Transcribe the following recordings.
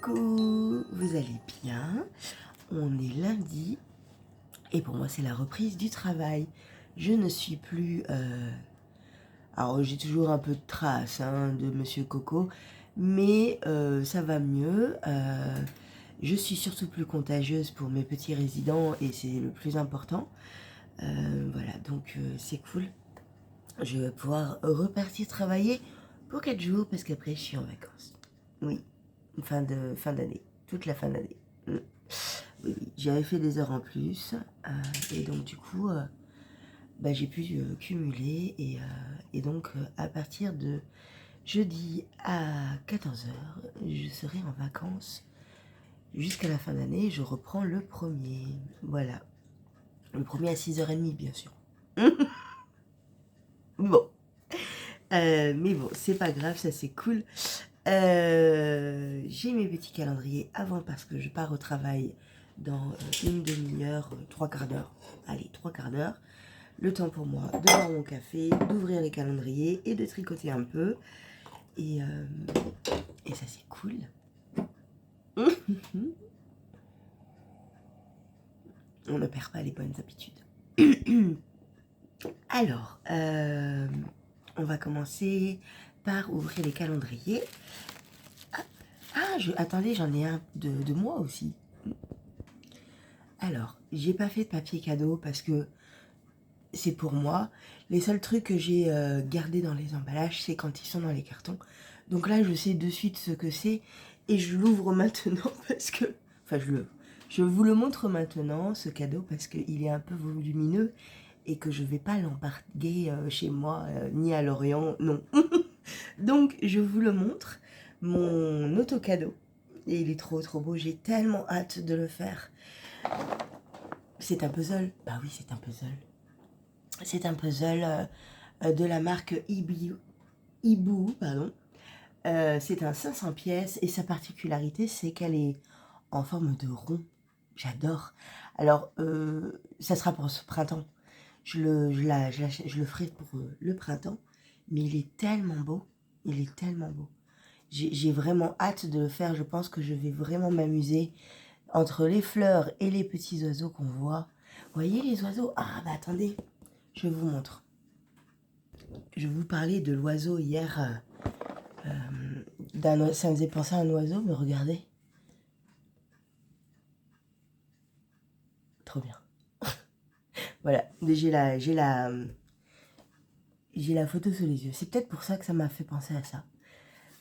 Coucou, vous allez bien? On est lundi et pour moi c'est la reprise du travail. Je ne suis plus... Alors j'ai toujours un peu de traces de Monsieur Coco, mais ça va mieux. Je suis surtout plus contagieuse pour mes petits résidents et c'est le plus important. Voilà, donc c'est cool. Je vais pouvoir repartir travailler pour 4 jours parce qu'après je suis en vacances. Oui, fin d'année, toute la fin d'année. Oui, oui, j'avais fait des heures en plus et donc du coup j'ai pu cumuler et donc à partir de jeudi à 14 heures, je serai en vacances jusqu'à la fin d'année. Je reprends le premier, voilà, le premier à 6h30 bien sûr. Bon, mais bon, c'est pas grave, ça c'est cool. J'ai mes petits calendriers avant parce que je pars au travail dans une demi-heure, 3/4 d'heure. Allez, 3/4 d'heure. Le temps pour moi de boire mon café, d'ouvrir les calendriers et de tricoter un peu. Et ça c'est cool. On ne perd pas les bonnes habitudes. Alors, on va commencer par ouvrir les calendriers. Attendez, j'en ai un de moi aussi. Alors, j'ai pas fait de papier cadeau parce que c'est pour moi. Les seuls trucs que j'ai gardés dans les emballages, c'est quand ils sont dans les cartons. Donc là, je sais de suite ce que c'est et je l'ouvre maintenant parce que... Enfin, je vous le montre maintenant, ce cadeau, parce qu'il est un peu volumineux et que je vais pas l'embarquer chez moi, ni à Lorient, non. Donc, je vous le montre, mon auto-cadeau. Et il est trop beau, j'ai tellement hâte de le faire. C'est un puzzle. Bah oui, c'est un puzzle. C'est un puzzle de la marque Ibu, pardon. C'est un 500 pièces et sa particularité, c'est qu'elle est en forme de rond. J'adore. Alors, ça sera pour ce printemps. Je le ferai pour le printemps, mais il est tellement beau. Il est tellement beau. J'ai vraiment hâte de le faire. Je pense que je vais vraiment m'amuser entre les fleurs et les petits oiseaux qu'on voit. Vous voyez les oiseaux? Ah, bah attendez, je vous montre. Je vous parlais de l'oiseau hier. Ça me faisait penser à un oiseau, mais regardez. Trop bien. Voilà, j'ai la photo sous les yeux. C'est peut-être pour ça que ça m'a fait penser à ça.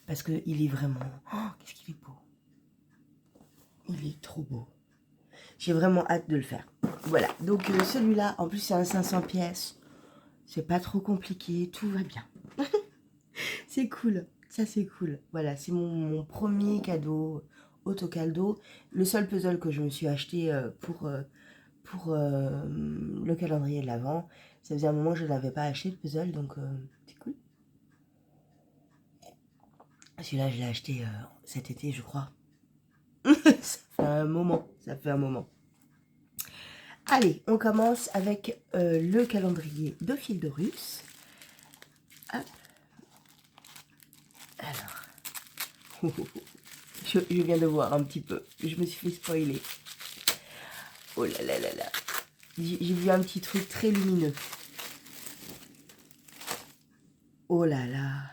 Parce qu'il est vraiment... Oh, qu'est-ce qu'il est beau. Il est trop beau. J'ai vraiment hâte de le faire. Voilà, donc celui-là, en plus c'est un 500 pièces. C'est pas trop compliqué, tout va bien. C'est cool, ça c'est cool. Voilà, c'est mon premier cadeau, autocaldo. Le seul puzzle que je me suis acheté pour le calendrier de l'Avent. Ça faisait un moment que je n'avais pas acheté de puzzle, donc c'est cool. Celui-là, je l'ai acheté cet été, je crois. Ça fait un moment, ça fait un moment. Allez, on commence avec le calendrier de Fildorus. Hop. Alors, je viens de voir un petit peu. Je me suis fait spoiler. Oh là là là là. J'ai vu un petit truc très lumineux. Oh là là.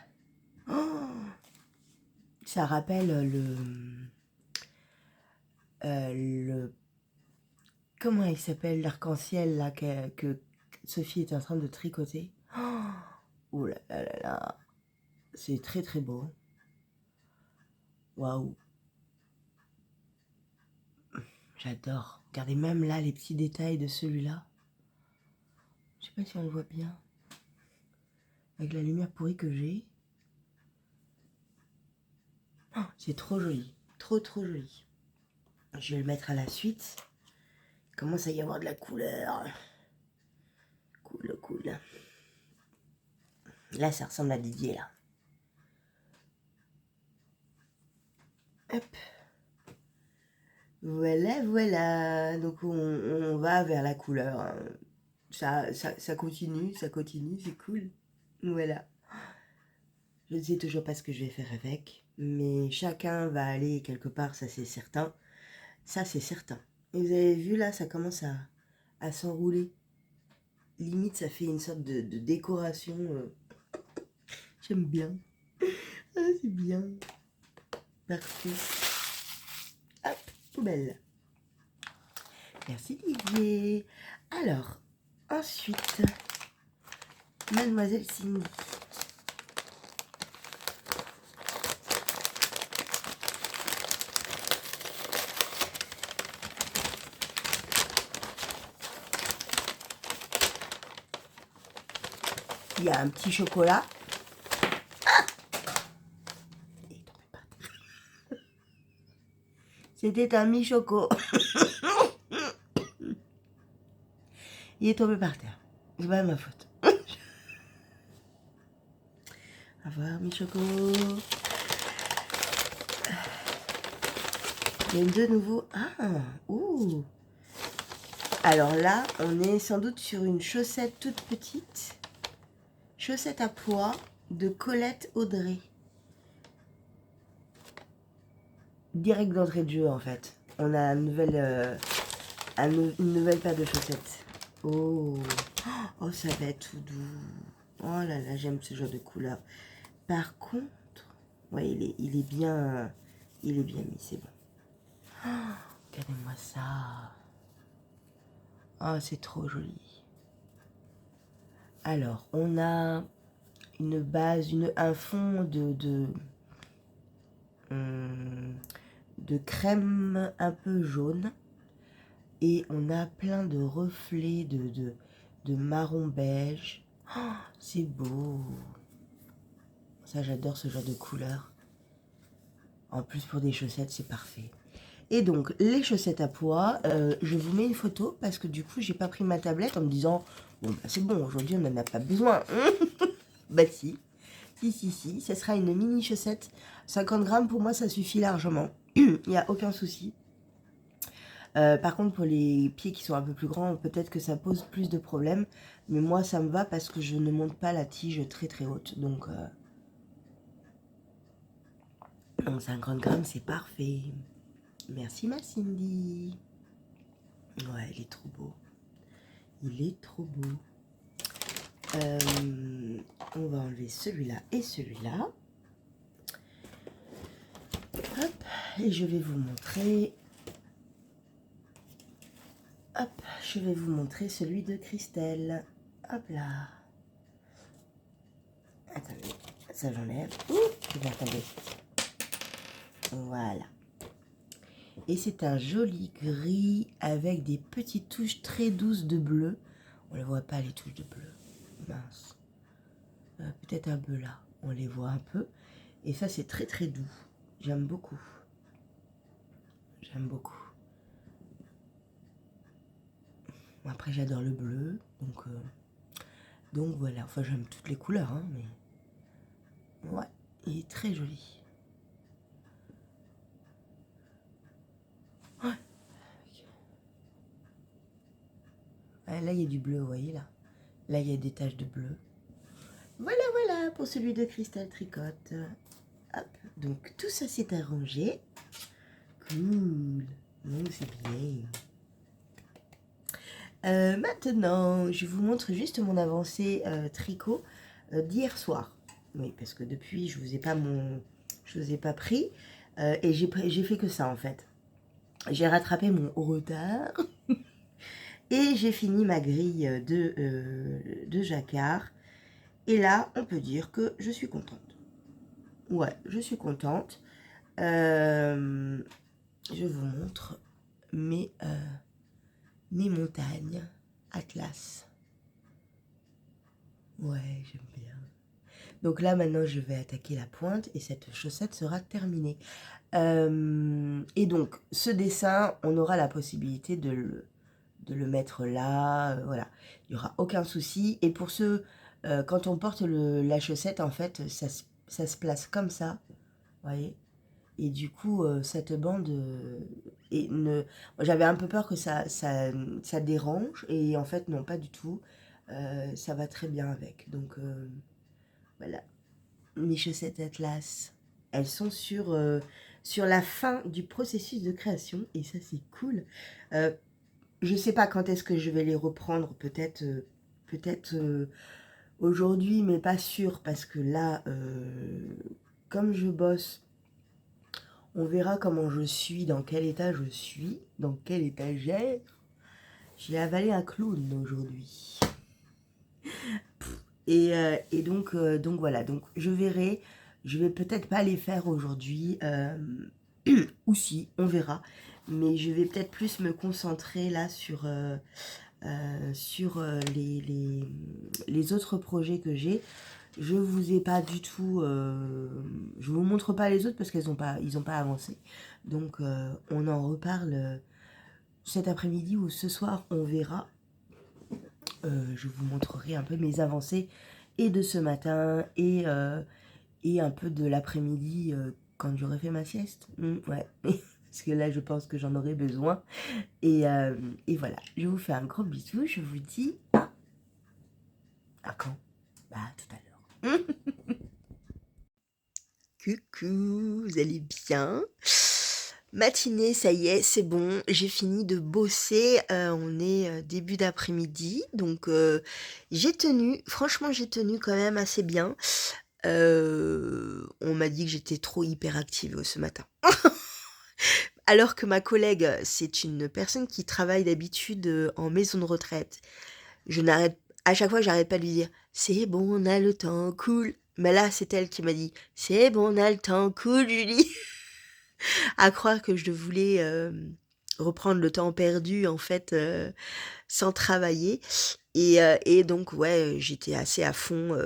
Oh, ça rappelle le... Comment il s'appelle l'arc-en-ciel là que Sophie est en train de tricoter. Oh là là là là. C'est très beau. Waouh. J'adore. Regardez même là les petits détails de celui-là. Je sais pas si on le voit bien. Avec la lumière pourrie que j'ai. Oh, c'est trop joli. Trop joli. Je vais le mettre à la suite. Il commence à y avoir de la couleur. Cool. Là, ça ressemble à Didier, là. Hop. Voilà. Donc, on va vers la couleur. Ça continue, c'est cool. Voilà. Je ne sais toujours pas ce que je vais faire avec. mais chacun va aller quelque part, ça c'est certain. Ça c'est certain. Et vous avez vu là, ça commence à s'enrouler. Limite, ça fait une sorte de décoration. J'aime bien. Ah, c'est bien. Parfait. Hop, poubelle. Merci Didier. Alors, ensuite, Mademoiselle Cindy. Il y a un petit chocolat. C'était un mi-choco. Il est tombé par terre. C'est pas ma faute. Au revoir, mi-choco. Il y a de nouveau. Ah, ouh. Alors là, on est sans doute sur une chaussette toute petite. Chaussette à pois de Colette Audrey. Direct d'entrée de jeu en fait. On a une nouvelle paire de chaussettes. Oh, oh ça va être tout doux. Oh là là, j'aime ce genre de couleur. Par contre, ouais, il est bien mis, c'est bon. Oh, regardez-moi ça. Oh, c'est trop joli. Alors, on a une base, un fond de crème un peu jaune. Et on a plein de reflets de marron beige. Oh, c'est beau. Ça, j'adore ce genre de couleur. En plus, pour des chaussettes, c'est parfait. Et donc, les chaussettes à pois, je vous mets une photo parce que du coup, j'ai pas pris ma tablette en me disant bon, bah, c'est bon, aujourd'hui, on n'en a pas besoin. Bah si. Si, ça sera une mini chaussette. 50 grammes, pour moi, ça suffit largement. Il n'y a aucun souci. Par contre, pour les pieds qui sont un peu plus grands, peut-être que ça pose plus de problèmes. Mais moi, ça me va parce que je ne monte pas la tige très très haute. Donc 50 grammes, c'est parfait. Merci ma Cindy. Ouais, il est trop beau. Il est trop beau. On va enlever celui-là et celui-là. Hop, et je vais vous montrer. Hop, je vais vous montrer celui de Christelle. Hop là. Attendez, ça j'enlève. Ouh, attendez. Voilà. Et c'est un joli gris avec des petites touches très douces de bleu. On ne voit pas les touches de bleu. Mince. Peut-être un peu là. On les voit un peu. Et ça, c'est très très doux. J'aime beaucoup. J'aime beaucoup. Après, j'adore le bleu. Donc voilà. Enfin, j'aime toutes les couleurs. Hein, mais ouais, il est très joli. Ouais. Là, il y a du bleu, vous voyez là. Là, il y a des taches de bleu. Voilà pour celui de Christelle Tricotte. Hop, donc tout ça s'est arrangé. Cool. C'est bien. Maintenant, je vous montre juste mon avancée tricot d'hier soir. Oui, parce que depuis, je vous ai pas pris. Et j'ai fait que ça, en fait. J'ai rattrapé mon retard. Et j'ai fini ma grille de jacquard. Et là, on peut dire que je suis contente. Ouais, je suis contente. Je vous montre mes montagnes Atlas. Ouais, j'aime bien. Donc là, maintenant, je vais attaquer la pointe et cette chaussette sera terminée. Et donc, ce dessin, on aura la possibilité de le mettre là. Voilà, il n'y aura aucun souci. Et pour ceux, quand on porte la chaussette, en fait, ça se place comme ça. Vous voyez ? Et du coup, cette bande, j'avais un peu peur que ça dérange. Et en fait, non, pas du tout. Ça va très bien avec. Donc, voilà. Mes chaussettes Atlas. elles sont sur la fin du processus de création, et ça c'est cool. Je sais pas quand est-ce que je vais les reprendre, peut-être aujourd'hui, mais pas sûr, parce que là, comme je bosse, on verra comment je suis, dans quel état je suis, dans quel étagère. J'ai avalé un clown aujourd'hui. Et donc voilà, donc je verrai. Je vais peut-être pas les faire aujourd'hui, ou si, on verra. Mais je vais peut-être plus me concentrer là sur les autres projets que j'ai. Je vous ai pas du tout, je vous montre pas les autres parce qu'ils ont pas avancé. Donc on en reparle cet après-midi ou ce soir, on verra. Je vous montrerai un peu mes avancées et de ce matin et un peu de l'après-midi quand j'aurai fait ma sieste. Ouais, parce que là je pense que j'en aurai besoin. Et voilà, je vous fais un gros bisou, je vous dis à quand? Bah tout à l'heure. Coucou, vous allez bien? Matinée, ça y est, c'est bon, j'ai fini de bosser, on est début d'après-midi, donc j'ai tenu, franchement j'ai tenu quand même assez bien. On m'a dit que j'étais trop hyperactive ce matin. Alors que ma collègue, c'est une personne qui travaille d'habitude en maison de retraite. Je n'arrête, à chaque fois, j'arrête pas de lui dire, c'est bon, on a le temps, cool. Mais là, c'est elle qui m'a dit, c'est bon, on a le temps, cool, Julie. À croire que je voulais reprendre le temps perdu, en fait, sans travailler. Et donc, ouais, j'étais assez à fond.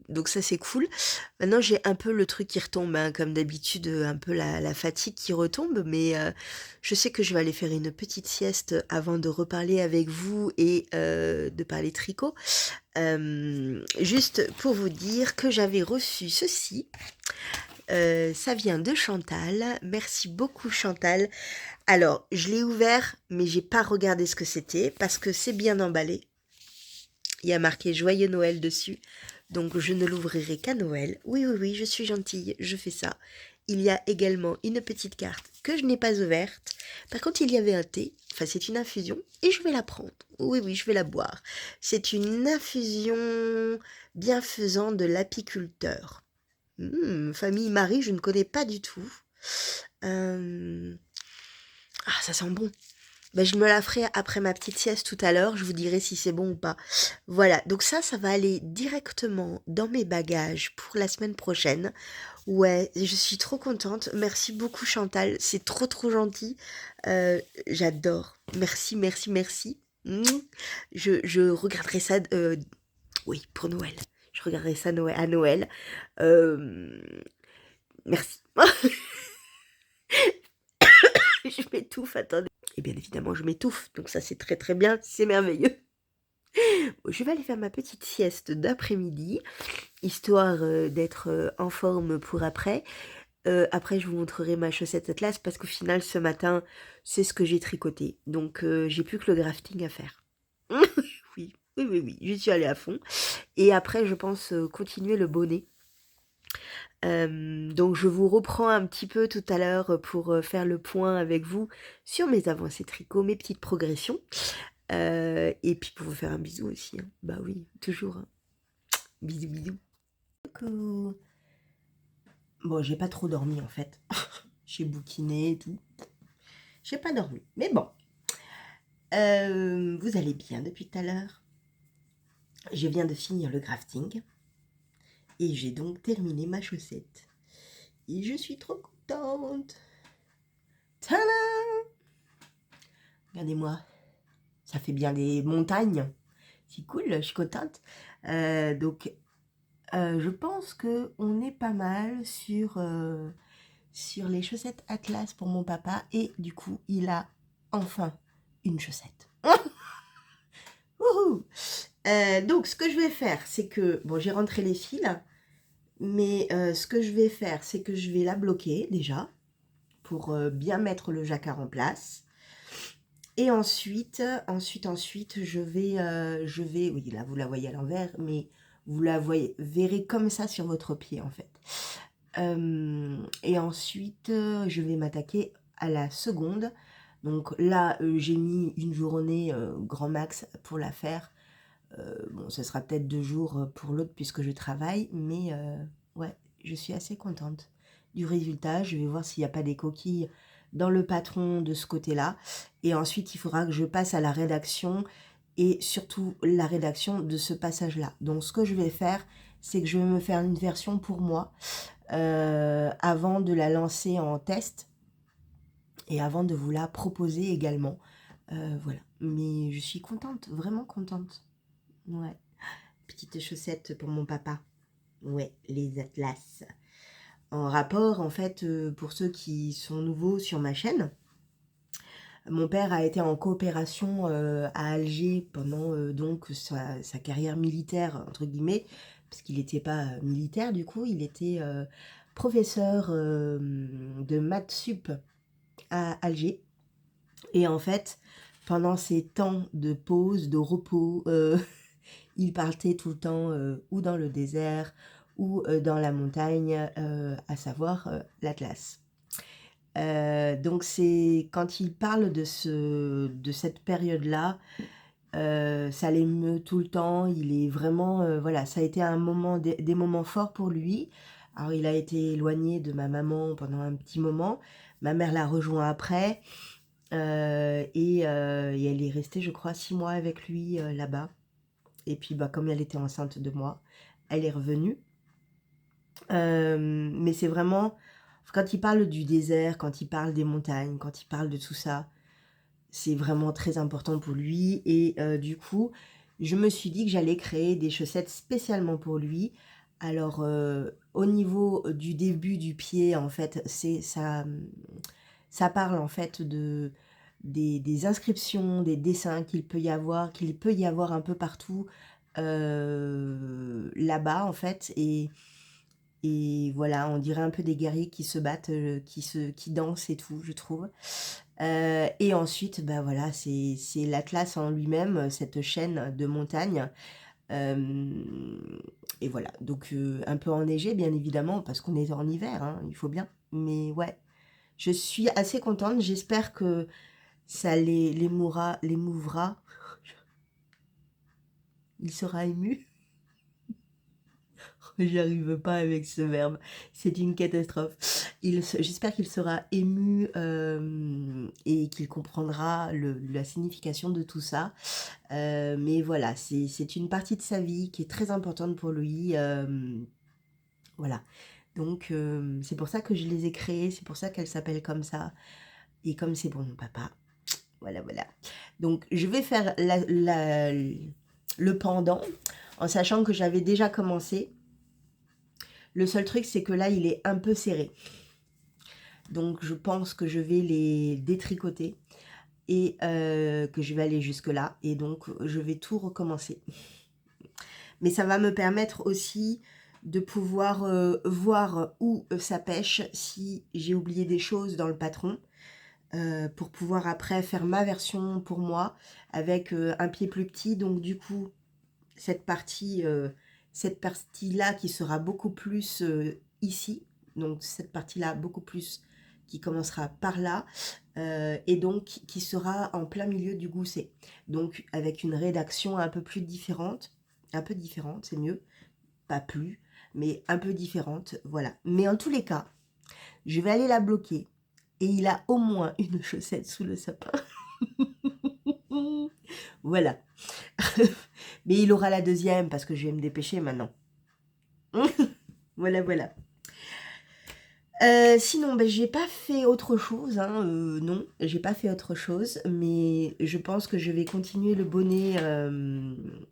Donc ça, c'est cool. Maintenant, j'ai un peu le truc qui retombe, hein, comme d'habitude, un peu la fatigue qui retombe. Mais je sais que je vais aller faire une petite sieste avant de reparler avec vous et de parler tricot. Juste pour vous dire que j'avais reçu ceci. Ça vient de Chantal. Merci beaucoup, Chantal. Alors, je l'ai ouvert, mais j'ai pas regardé ce que c'était parce que c'est bien emballé. Il y a marqué Joyeux Noël dessus, donc je ne l'ouvrirai qu'à Noël. Oui, oui, oui, je suis gentille, je fais ça. Il y a également une petite carte que je n'ai pas ouverte. Par contre, il y avait un thé, enfin c'est une infusion, et je vais la prendre. Oui, oui, je vais la boire. C'est une infusion bienfaisant de l'apiculteur. Famille Marie, je ne connais pas du tout. Ah, ça sent bon. Ben, je me la ferai après ma petite sieste tout à l'heure, je vous dirai si c'est bon ou pas. Voilà, donc ça va aller directement dans mes bagages pour la semaine prochaine. Ouais, je suis trop contente. Merci beaucoup Chantal, c'est trop trop gentil. J'adore. Merci, merci, merci. Mouah. Je regarderai ça, oui, pour Noël. Je regarderai ça à Noël. Euh, Merci. Je m'étouffe, attendez. Et bien évidemment, je m'étouffe, donc ça c'est très très bien, c'est merveilleux. Je vais aller faire ma petite sieste d'après-midi, histoire d'être en forme pour après. Après, je vous montrerai ma chaussette Atlas parce qu'au final, ce matin, c'est ce que j'ai tricoté. Donc, j'ai plus que le grafting à faire. Oui, oui, oui, oui, je suis allée à fond. Et après, je pense continuer le bonnet. Donc, je vous reprends un petit peu tout à l'heure pour faire le point avec vous sur mes avancées tricot, mes petites progressions. Et puis pour vous faire un bisou aussi, hein. Bah oui, toujours, hein. Bisous, bisous. Coucou. Bon, j'ai pas trop dormi en fait. J'ai bouquiné et tout. J'ai pas dormi, mais bon. Vous allez bien depuis tout à l'heure? Je viens de finir le crafting. Et j'ai donc terminé ma chaussette. Et je suis trop contente. Tadam! Regardez-moi. Ça fait bien des montagnes. C'est cool, je suis contente. Donc, je pense qu'on est pas mal sur les chaussettes Atlas pour mon papa. Et du coup, il a enfin une chaussette. Wouhou! Donc, ce que je vais faire, c'est que... Bon, j'ai rentré les fils. Mais ce que je vais faire, c'est que je vais la bloquer déjà. Pour bien mettre le jacquard en place. Et ensuite, je vais, oui, là, vous la voyez à l'envers, mais vous la verrez comme ça sur votre pied, en fait. Et ensuite, je vais m'attaquer à la seconde. Donc là, j'ai mis une journée grand max pour la faire. Bon, ce sera peut-être 2 jours pour l'autre puisque je travaille, mais ouais, je suis assez contente du résultat. Je vais voir s'il n'y a pas des coquilles dans le patron de ce côté-là. Et ensuite, il faudra que je passe à la rédaction et surtout la rédaction de ce passage-là. Donc, ce que je vais faire, c'est que je vais me faire une version pour moi avant de la lancer en test et avant de vous la proposer également. Voilà. Mais je suis contente, vraiment contente. Ouais. Petites chaussettes pour mon papa. Ouais, les Atlas. En rapport, en fait, pour ceux qui sont nouveaux sur ma chaîne, mon père a été en coopération à Alger pendant donc sa carrière militaire, entre guillemets, parce qu'il n'était pas militaire du coup, il était professeur de maths sup à Alger. Et en fait, pendant ces temps de pause, de repos, il partait tout le temps ou dans le désert ou dans la montagne, à savoir l'Atlas. Donc c'est quand il parle de cette période-là, ça l'émeut tout le temps. Il est vraiment, voilà, ça a été un moment, des moments forts pour lui. Alors il a été éloigné de ma maman pendant un petit moment. Ma mère l'a rejoint après et elle est restée, je crois, 6 mois avec lui là-bas. Et puis, bah, comme elle était enceinte de moi, elle est revenue. Mais c'est vraiment, quand il parle du désert, quand il parle des montagnes, quand il parle de tout ça, c'est vraiment très important pour lui. Et du coup, je me suis dit que j'allais créer des chaussettes spécialement pour lui. Alors, au niveau du début du pied, en fait, ça parle en fait des inscriptions, des dessins qu'il peut y avoir un peu partout là-bas en fait. Et voilà, on dirait un peu des guerriers qui se battent, qui dansent et tout, je trouve. Et ensuite, bah voilà, c'est l'Atlas en lui-même, cette chaîne de montagnes. Et voilà, donc un peu enneigé, bien évidemment, parce qu'on est en hiver, hein, il faut bien. Mais ouais, je suis assez contente. J'espère que ça l'émouvra. Il sera ému. J'y arrive pas avec ce verbe. C'est une catastrophe. J'espère qu'il sera ému et qu'il comprendra la signification de tout ça. Mais voilà, c'est une partie de sa vie qui est très importante pour lui. Voilà. Donc, c'est pour ça que je les ai créées. C'est pour ça qu'elles s'appellent comme ça. Et comme c'est pour mon papa. Voilà, voilà. Donc, je vais faire le pendant en sachant que j'avais déjà commencé. Le seul truc, c'est que là, il est un peu serré. Donc, je pense que je vais les détricoter et que je vais aller jusque-là. Et donc, je vais tout recommencer. Mais ça va me permettre aussi de pouvoir voir où ça pêche si j'ai oublié des choses dans le patron. Pour pouvoir après faire ma version pour moi avec un pied plus petit. Donc, du coup, cette partie-là qui sera beaucoup plus ici, donc cette partie-là beaucoup plus qui commencera par là, et donc qui sera en plein milieu du gousset. Donc avec une rédaction un peu plus différente, un peu différente, c'est mieux, pas plus, mais un peu différente, voilà. Mais en tous les cas, je vais aller la bloquer, et il a au moins une chaussette sous le sapin. Voilà. Mais il aura la deuxième parce que je vais me dépêcher maintenant. Voilà, voilà. Sinon, ben, j'ai pas fait autre chose, hein, non, j'ai pas fait autre chose, mais je pense que je vais continuer le bonnet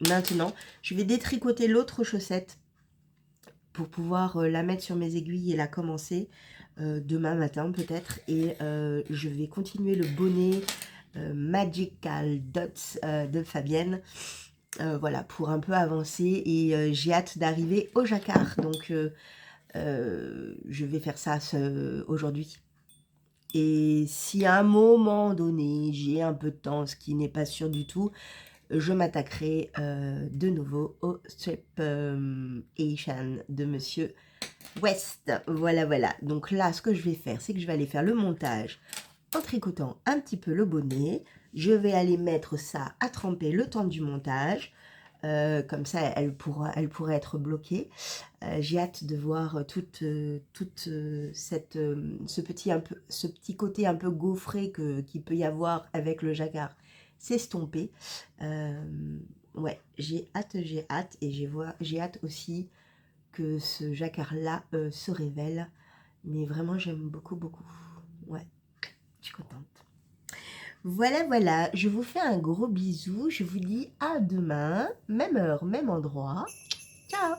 maintenant. Je vais détricoter l'autre chaussette pour pouvoir la mettre sur mes aiguilles et la commencer demain matin peut-être. Et je vais continuer le bonnet Magical Dots de Fabienne. Voilà, pour un peu avancer et j'ai hâte d'arriver au jacquard. Donc, je vais faire ça aujourd'hui. Et si à un moment donné, j'ai un peu de temps, ce qui n'est pas sûr du tout, je m'attaquerai de nouveau au strip Asian de Monsieur West. Voilà, voilà. Donc là, ce que je vais faire, c'est que je vais aller faire le montage en tricotant un petit peu le bonnet. Je vais aller mettre ça à tremper le temps du montage. Comme ça, elle pourra être bloquée. J'ai hâte de voir ce petit côté un peu gaufré qu'il peut y avoir avec le jacquard s'estomper. Ouais, j'ai hâte et j'ai hâte aussi que ce jacquard-là se révèle. Mais vraiment, j'aime beaucoup, beaucoup. Ouais, je suis contente. Voilà, voilà, je vous fais un gros bisou. Je vous dis à demain, même heure, même endroit. Ciao!